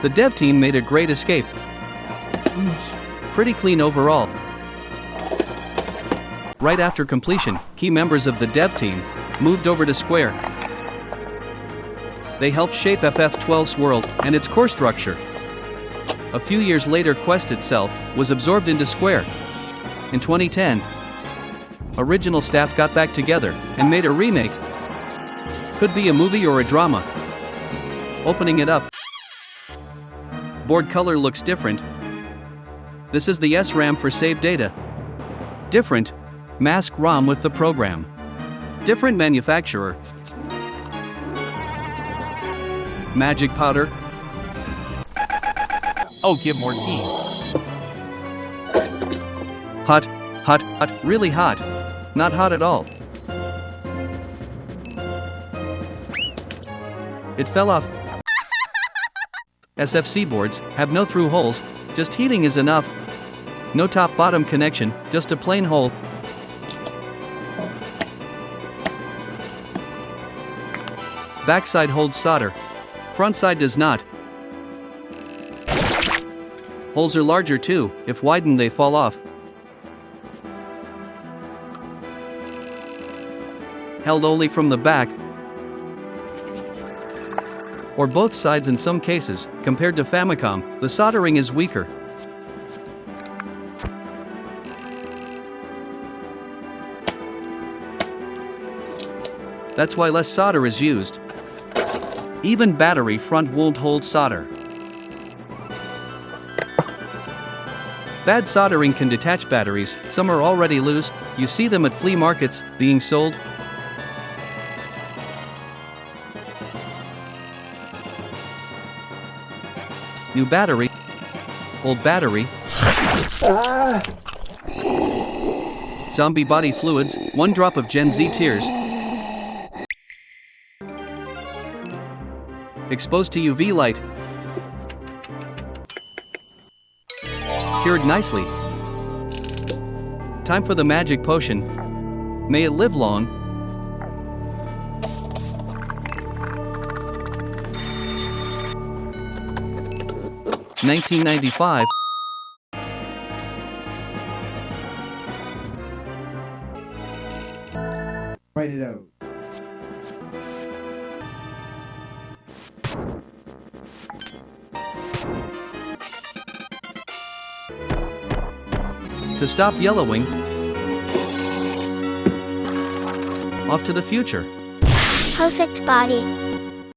The dev team made a great escape. Pretty clean overall. Right after completion, key members of the dev team moved over to Square. They helped shape FF12's world and its core structure. A few years later, Quest itself was absorbed into Square. In 2010, original staff got back together and made a remake. Could be a movie or a drama. Opening it up. Board color looks different. This is the SRAM for save data. Different. Mask ROM with the program. Different manufacturer. Magic powder. Oh, give more tea. Hot, hot, hot, really hot. Not hot at all. It fell off. SFC boards have no through holes, just heating is enough. No top-bottom connection, just a plain hole. Backside holds solder. Front side does not. Holes are larger too, if widened they fall off. Held only from the back. Or both sides in some cases. Compared to Famicom, the soldering is weaker. That's why less solder is used. Even battery front won't hold solder. Bad soldering can detach batteries, some are already loose, you see them at flea markets, being sold. New battery. Old battery. Zombie body fluids, 1 drop of Gen Z tears. Exposed to UV light. Cured nicely. Time for the magic potion. May it live long. $19.95. Write it out. To stop yellowing. Off to the future. Perfect body.